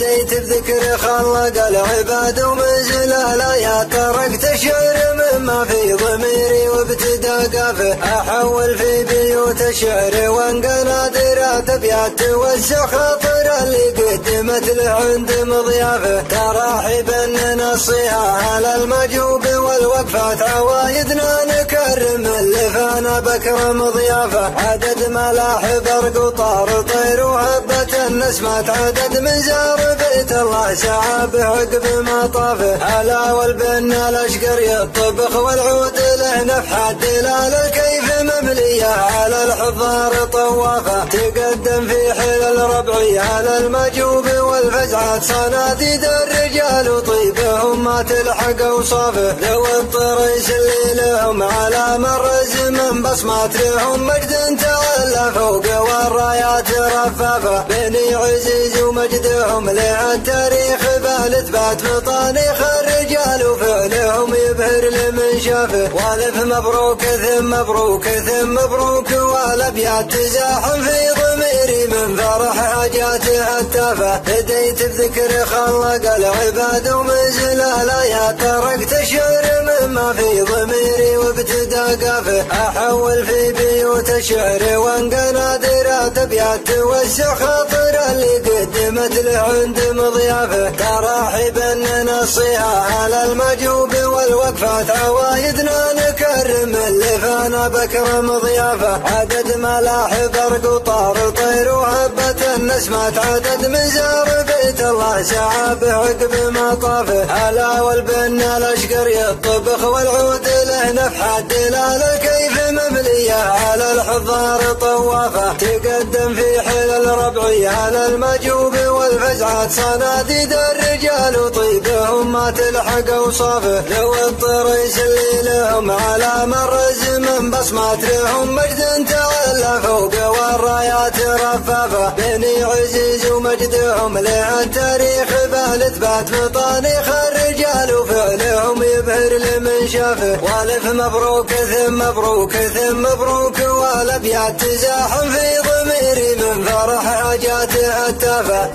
بديت بذكر خلق العباد ومنزل الآيات، تركت الشعر مما في ضميري وابتدى قافه، أحول في بيوت الشعر وانقنادرات أبيات توسع خاطر اللي قدمت له عند مضيافه، تراحبا نصيها على المجوب والوقفات، عوايدنا نكرم اللي فانا بكرم ضيافه، عدد ملاح برق وطار طير وهبة النسمات، عدد من زار بيت الله سعى عقب ما طافه، هلا والبنا الاشقر يطبخ والعود له نفحات، دلال الكيف ممليه على الحضار طوافه، تقدم في حل الربعي على المجوب والفزعات، صناديد الرجال وطيبهم ما تلحق اوصافه، لو الطريس اللي لهم على مر الزمن بصمات، لهم مجد تعلى فوق والرايات رفافه، بني عزيز ومجدهم للتاريخ بالاثبات، بطانيخ الرجال وفعلهم يبهر لمن شافه، والف مبروك ثم مبروك ثم مبروك، والابيات تزاحم في ضميري من فرح حاجاته هتافه، بديت بذكر خلق العباد ومنزل الآيات، تركت الشعر مما في ضميري وابتدى قافه، أحول في بيوت الشعر وانقنادرات أبيات توسع خاطر اللي قدمت له عند مضيافه، تراحبا نصيها على المجوب والوقفات، عوايدنا نكرم اللي فانا بكرم ضيافه، عدد ملاح برق وطار طير وهبة النسمات، عدد من زار بيت الله سعى عقب ما طافه، هلا والبنا الاشقر يطبخ والعود له نفحات، دلال الكيف ممليه على الحضار طوافه، تقدم في حل الربعي على المجوب والفزعات، صناديد الرجال وطيبهم ما تلحق اوصافه، لو الطريس اللي لهم على مر الزمن بصمات، لهم مجد تعلى فوق والرايات رفافه، بني عزيز ومجدهم للتاريخ بالاثبات، بطانيخ الرجال وفعلهم يبهر لمن شافه، والف مبروك ثم مبروك ثم مبروك، والابيات تزاحم في ضميري من فرح حاجاته هتافه.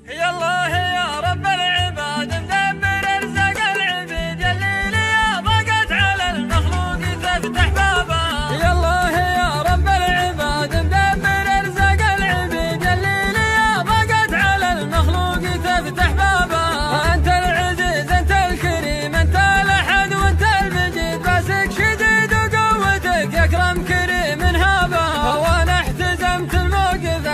يا الله يا رب العباد مدبر ارزاق العبيد، الليل يا ضاقت على المخلوق تفتح بابا، يا الله يا رب العباد مدبر ارزاق العبيد، الليل يا ضاقت على المخلوق تفتح بابا، انت العزيز انت الكريم انت الاحد وانت المجيد، باسك شديد وقوتك يكرم كريم هابا، وانا احتزمت الموقف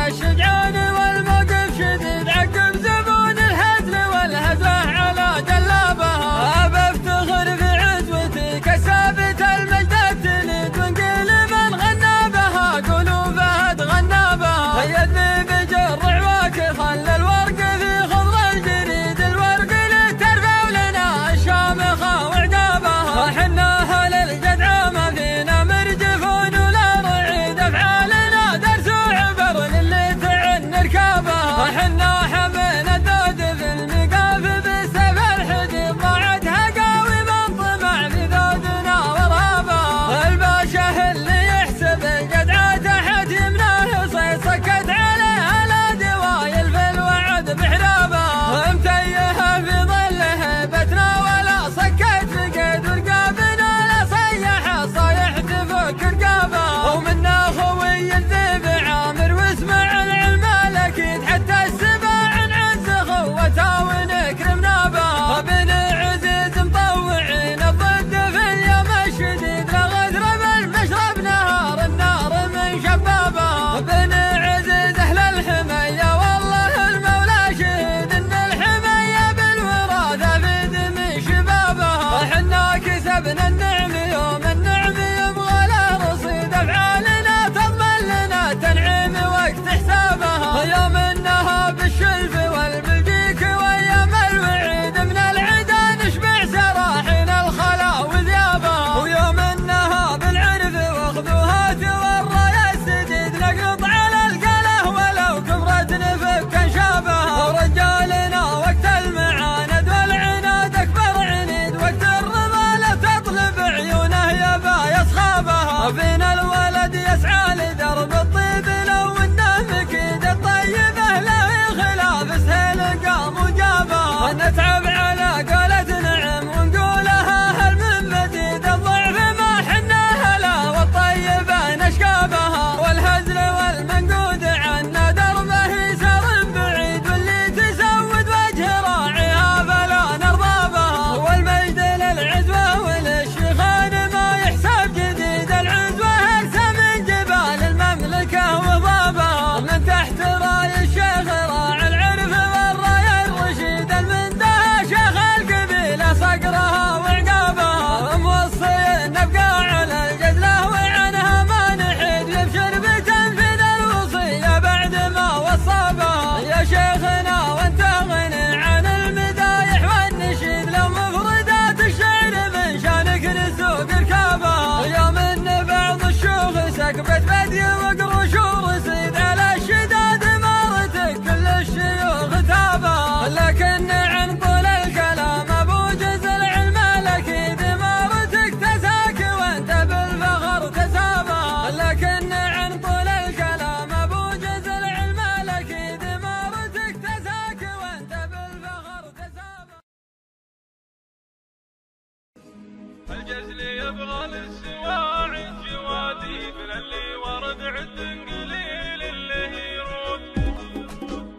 الجزل يبغى للسواعد جوادي بللي ورد عد قليل اللي يرود.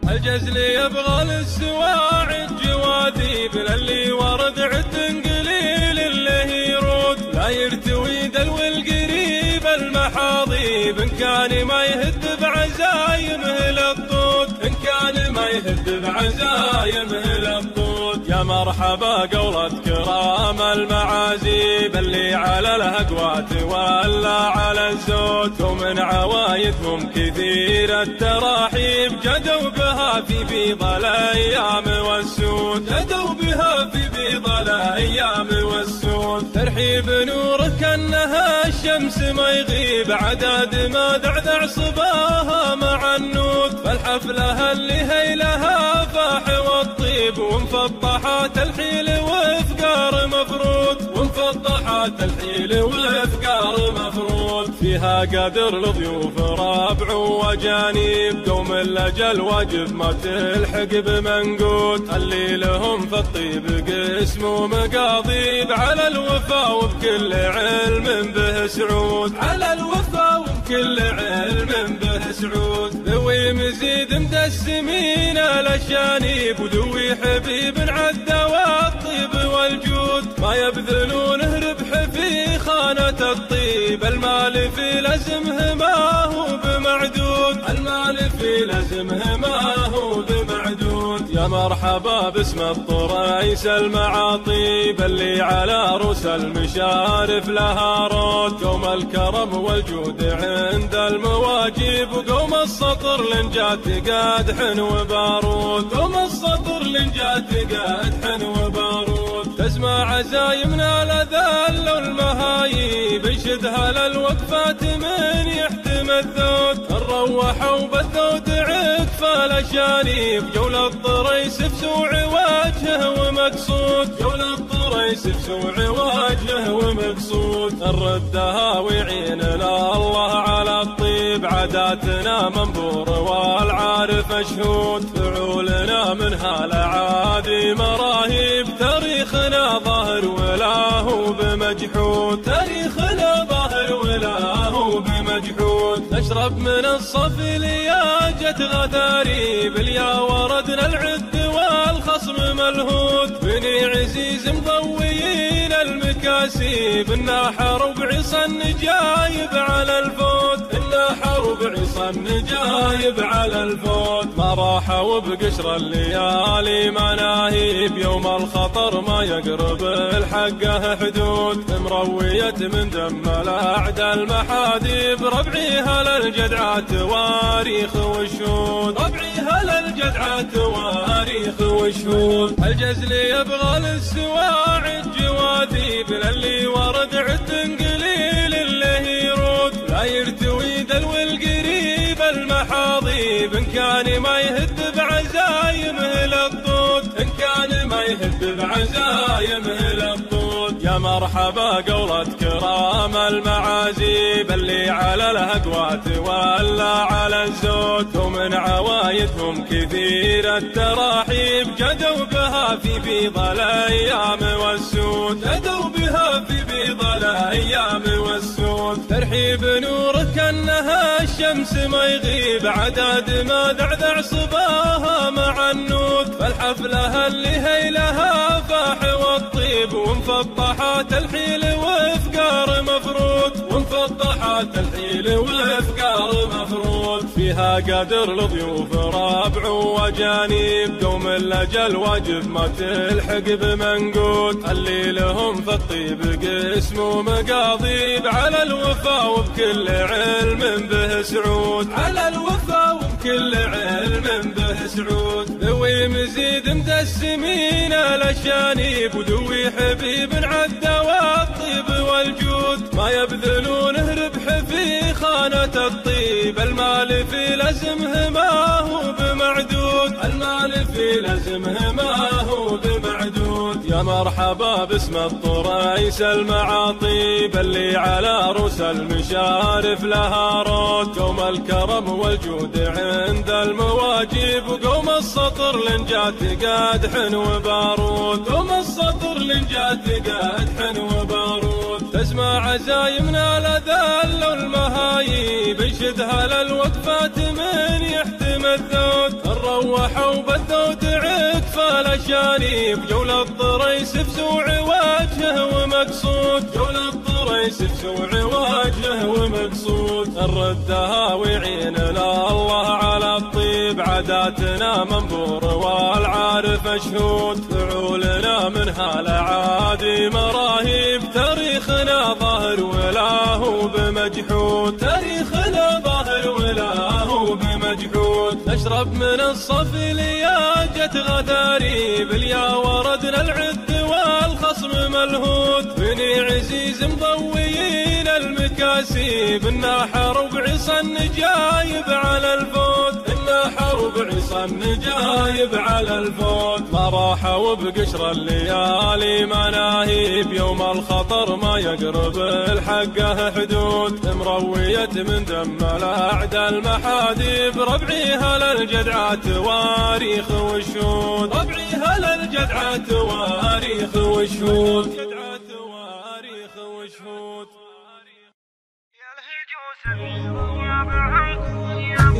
الجزل يبغى للسواعد جوادي بللي ورد عد قليل اللي يرود. لا يرتوي دلو القريب المحاضيب إن كان ما يهد بعزايمه للطود. إن كان ما يهد بعزايمه للطود. يا مرحبا قولة كرام المعازيب اللي على الهقوات ولا على الزود. ومن عوايدهم كثير التراحيب جدوا بها في بيض الايام والسود. جدوا بها في بيض الايام والسود. ترحيب نورك كانها الشمس ما يغيب عداد ما دعدع صباها مع النود. فالحفله اللي هيلها فاح والطيب ومفضحات الحيل وافكار مفروض. ومفضحات الحيل وافكار مفروض. فيها قدر لضيوف ربع وجانيب قوم الاجل واجب ما تلحق بمنقود. خلي لهم في الطيب قسم ومقاضيب على الوفا وبكل علم به سعود. على الوفا وبكل علم به سعود. ذوي مزيد مدسمين الاشانيب ودوي حبيب عدى والطيب والجود. ما يبذلونه ربح في خانة الطيب. المال في لزمه ما هو بمعدود. المال في لزمه ما هو بمعدود. يا مرحبا باسم الطريس المعاطيب اللي على رؤوس المشارف لها رود. قوم الكرم والجود عند المواجيب وقوم السطر لنجات قادح وبارود. قوم السطر لنجات قادح وبارود. تسمع عزايمنا لذل المهايب يشدها للوقفات من يحتم الذود. الروحة وبالذود عكف الاشانيب جولة الطريس بسوع وجهه ومقصود. جولة الطريس بسوع وجهه ومقصود. نردها ويعيننا الله على الطيب. عاداتنا منبور والعارف مشهود. فعولنا منها لعادي مراهيب. تاريخنا ظاهر ولا هو بمجحود. تاريخنا ظاهر ولا هو بمجحود. نشرب من الصفي لياجة غثاريب اليا وردنا العد والخصم ملهود. بني عزيز مضويين المكاسيب الناحر وبعصا جايب على الفوت. الناحر وبعصا جايب على الفوت. ما راحوا بقشر الليالي مناهيب يوم الخطر ما يقرب الحقه حدود. مروية من دم الاعداء المحاديب ربعيها للجدعة تواريخ وشهود. ربعيها للجدعة تواريخ وشهود. الجزل يبغى للسواعد جوادي بللي ورد عد قليل اللي يرود. لا يرتوي دلو القريب المحاضيب إن كان ما يهد بعزايمه للطود. إن كان ما يهد بعزايمه للطود. يا مرحبا قولة كرام المعازيب اللي على الهقوات ولا على الزود. ومن عوايدهم كثير التراحيب جدوا بها في بيض الايام والسود. جدوا بها في بيض الايام والسود. ترحيب نورك كانها الشمس ما يغيب عداد ما دعدع صباها مع النود. فالحفله اللي هيلها فاح والطيب ومفضحات الحيل وافكار مفروض. ومفضحات الحيل وافكار مفروض. فيها قدر لضيوف ربع وجانيب قوم الاجل واجب ما تلحق بمنقود. خلي لهم في الطيب قسم ومقاضيب على الوفا وبكل علم به سعود. على الوفا وبكل علم به سعود. ذوي مزيد مدسمين الاشانيب ودوي حبيب عدى والطيب والجود. ما يبذلونه ربح في خانة الطيب. المال في لزمه ما هو بمعدود. المال في لزمه ما هو بمعدود. يا مرحبا باسم الطريس المعاطيب اللي على رؤوس المشارف لها رود. قوم الكرم والجود عند المواجيب وقوم السطر لنجات قادح وبارود. قوم السطر لنجات قادح وبارود. نسمع عزايمنا لذل والمهايب نشدها للوقفات من يحتم الذود نروحوا بالذود عكف الاشانيب جولة طريس بسوع وجهه ومقصود جولة طريس بسوع وجهه ومقصود نردها ويعيننا الله على الطيب عاداتنا منبور والعارف مشهود فعولنا منها العادي مراهيب تاريخنا ظاهر ولا هو بمجحود تاريخنا ظاهر ولا هو بمجحود نشرب من الصفي لياجة غثاريب اليا وردنا العد والخصم ملهود بني عزيز مضويين المكاسيب إنا حرب عصا النجايب على الفوت إنا حرب عصا النجايب على الفوت ما راحوا بقشر الليالي مناهيب يوم الخطر ما يقرب الحقه حدود مروية من دم الأعداء المحاديب ربعيها للجدعة تواريخ وشهود ربعيها للجدعة تواريخ وشهود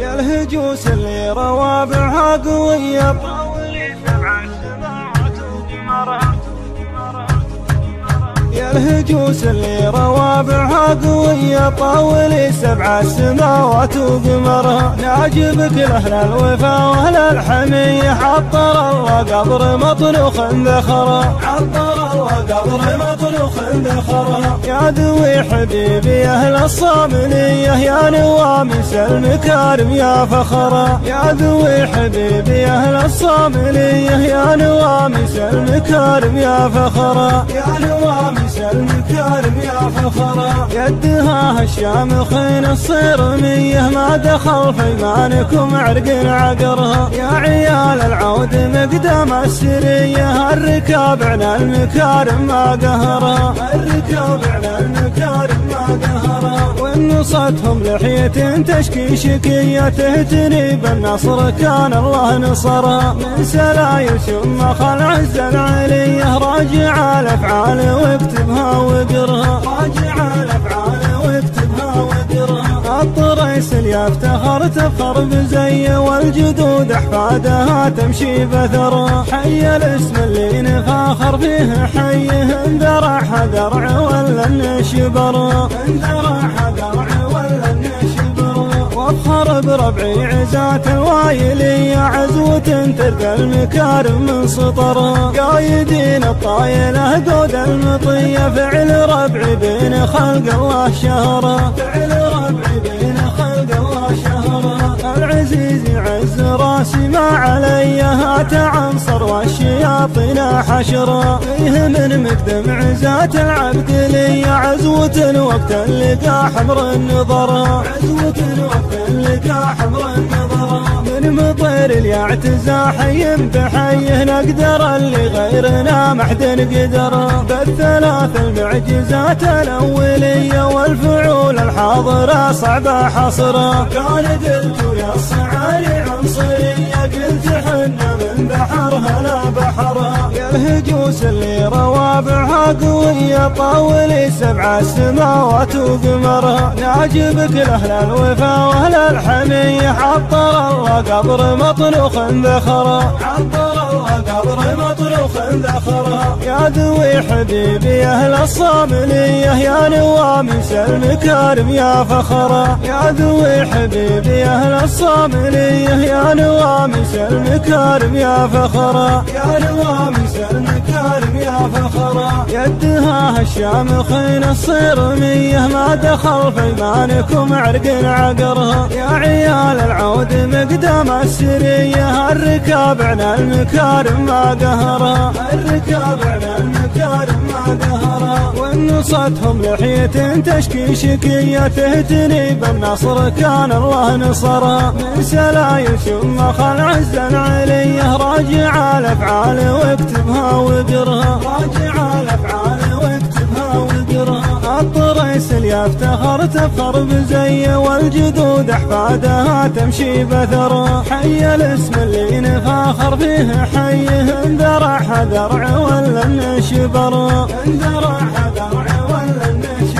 يا الهجوس اللي روابعها قوية يا الهجوس اللي روابعها قوية طاولي 7 سماوات وقمرها نعجبك لأهل الوفا وأهل الحمية عطر الله قبر مطلوخ ذخرها عطر الله قبر مطلوخ ذخرها يا ذوي حبيبي أهل الصامنية يا نوامس المكارم يا فخرها يا ذوي حبيبي أهل الصامنية يا نوامس المكارم يا فخرها يا نوامس المكارم يا فخرا يدها هشام خين الصيرمية ما دخل في ايمانكم عرق عقرها يا عيال العود مقدام السرية الركاب على المكارم ما قهرها الركاب على المكارم ما قهرها ونصتهم لحية تشكي شكية تهتني بالنصر كان الله نصرها من سلايل شمخ العز العلية راجع الافعال واكتبها وقرها راجع الافعال واكتبها وقرها الطريس اللي افتخر تفخر بزي والجدود احفادها تمشي بثرها حي الاسم اللي نفاخر فيه حيه اندرعها درع ولا النشبر اندرعها درع ولا النشبر وافخر بربعي عزات الوايلية عزوة ترقى المكارم من سطرها قايدين الطايلة قود المطية فعل ربعي بين خلق الله شهرها فعل ربعي بين خلق الله شهرها العزيز يعز راسي ما علي هات عنصر والشياطين حشرها فيه من مقدم عزات العبد لي عزوة وقت اللقاء حمر النظر عزوة وقت اللقاء حمر النظر من مطير اليعتزى حي بحيه نقدر اللي غيرنا محد قدر بالثلاث المعجزات الأولية والفعول الحاضرة صعبة حصرها كان قلت يا الصعاري عنصرية قلت حنا من بحرها لا بحرها يا الهجوس اللي روابعها قوية طاولي 7 سماوات وقمرها نعجبك لأهل الوفا وأهل الحمية عطر الله قبر مطلوخ ذخرها عطر الله قبر مطلوخ ذخرها يا ذوي حبيبي أهل الصامنية يا نوامس المكارم يا فخرها يا ذوي حبيبي أهل الصامنية يا نوامس المكارم يا فخرها يا نوامس المكارم يا فخرها يدها هشام خين الصيرمية ما دخل في ايمانكم عرق عقرها يا عيال العود مقدام السرية الركاب على المكارم ما قهرها الركاب على المكارم ما قهرها ونصتهم لحية تشكي شكية تهتني بالنصر كان الله نصرها من سلايل شمخ العز العلية راجع الافعال واكتبها وقرها راجع الافعال واكتبها وقرها الطريس اللي افتخر تفخر بزي والجدود احفادها تمشي بثرها حي الاسم اللي نفاخر فيه حيه اندرعها درع ولا النشبر اندرعها درع ولا النشبر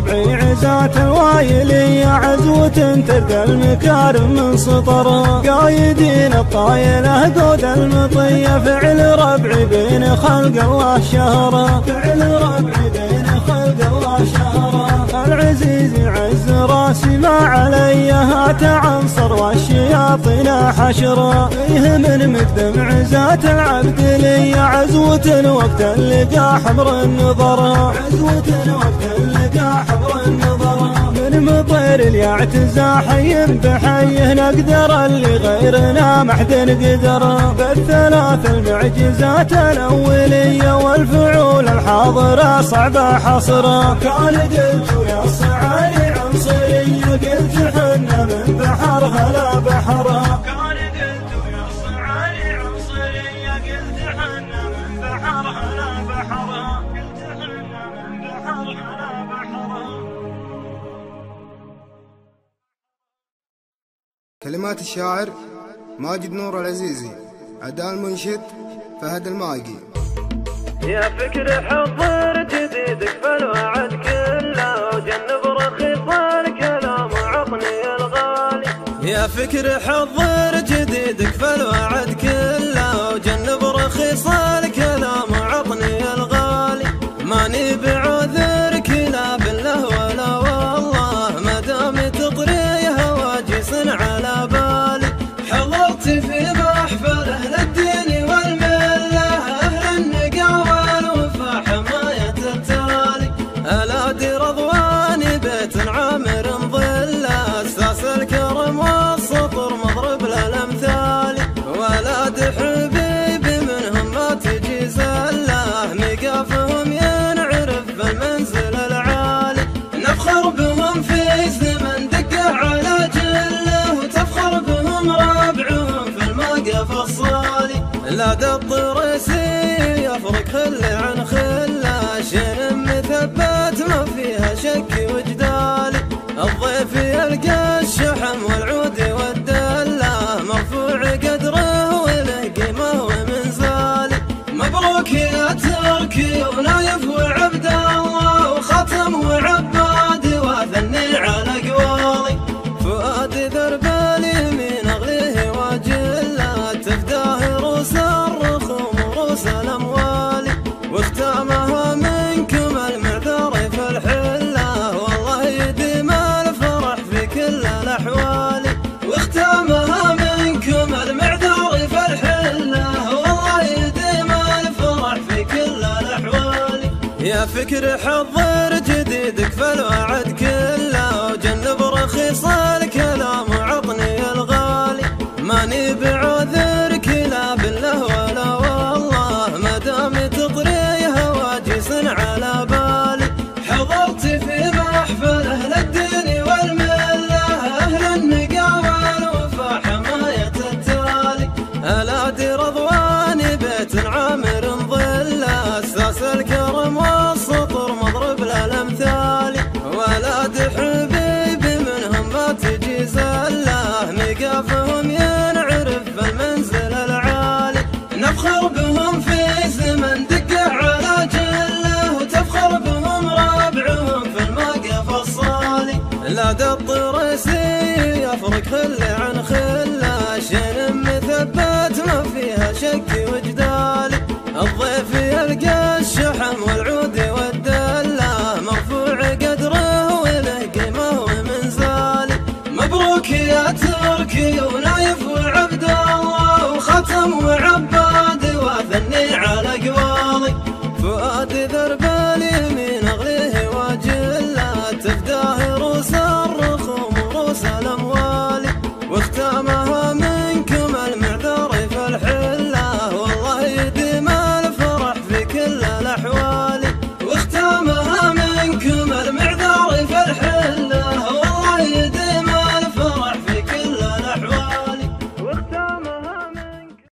ربعي عزات الوايلي عزوة ترقى المكارم من سطر قايدين الطايلة قود المطية فعل ربعي بين خلق الله شهرة فعل ربعي بين خلق الله شهرة العزيز عز راسي ما علي هات عنصر والشياطين حشرة فيه من مقدم عزات العبد لي عزوة وقت اللقاء حمر النظر عزوة وقت اللقاء حمر النظر من مطير اليعتزى حي بحيه نقدر اللي غيرنا ما حد قدر بالثلاث المعجزات الأولية والفعول الحاضرة صعبة حصرة كان قلت يا صعالي عنصرية قلت حنا من بحرها لا بحرها كان قلت يا صعالي عنصرية قلت حنا من بحرها لا بحرها قلت حنا من بحرها لا بحرها. كلمات الشاعر ماجد نور العزيزي، أداء المنشد فهد الماقي. يا فكر حضر جديدك فالوعد كله وجنب رخيص الكلام وعطني الغالي. يا فكر حضر جديدك فالوعد كله وجنب رخيص الكلام وعطني الغالي. ماني بعذرك لا بالله ولا والله ما دام تطري هواجس على بالي. حضرت في محفل اهل الدين والمله اهل النقاوه والوفا حمايه التالي. الادي رضواني بيت عامر ظله اساس الكرم والسطر مضرب للامثال. ولاد حبيبي منهم ما تجي زله مقافهم ينعرف بالمنزل العالي. نفخر بهم في زمن دقه على جله وتفخر بهم ربعهم في الموقف الصالي. لا الطريسي يفرق خله عن خله شين مثبت ما فيها شك وجدالي. الضيف يلقى الشحم والعود والدله مرفوع قدره وله قيمه ومنزالي. مبروك يا تركي ونايف وعبد الله وختم وعباد وثني على قوالي. فؤاد درب اليمين اغليه واجله تفداه روس الرخوم وروس الاموال. واختامها منكم المعذر في الحله والله يديم الفرح في كل الاحوال. واختامها منكم المعذر في الحله والله يديم الفرح في كل الاحوال. يا فكر حضر جديدك فالوعد كله وجنب رخيص الكلام وعطني الغالي. ماني بعذرك لا بالله ولا والله ما دام تطري هواجس على بالي. حضرت في محفل اهل الدين والمله اهل النقاوه والوفا حمايه التالي. الادي رضواني بيت عامر ظله اساس الكرم والسطر مضرب للامثال. ولاد حبيبي منهم ما تجي زله مقافهم ينعرف بالمنزل العالي. نفخر بهم في زمن دقه على جله وتفخر بهم ربعهم في الموقف الصالي. لا الطريسي يفرق خله عن خله شين مثبت ما فيها شك وجدالي. الضيف يلقى الشحم والعود والدله مرفوع قدره وله قيمه ومنزالي. مبروك يا تركي ونايف وعبد الله وختم وعباد وثني على قوالي. فؤاد درب اليمين اغليه واجله تفداه روس الرخوم وروس الاموال. واختامها منكم المعذر في الحله والله يديم الفرح في كل الاحوال. واختامها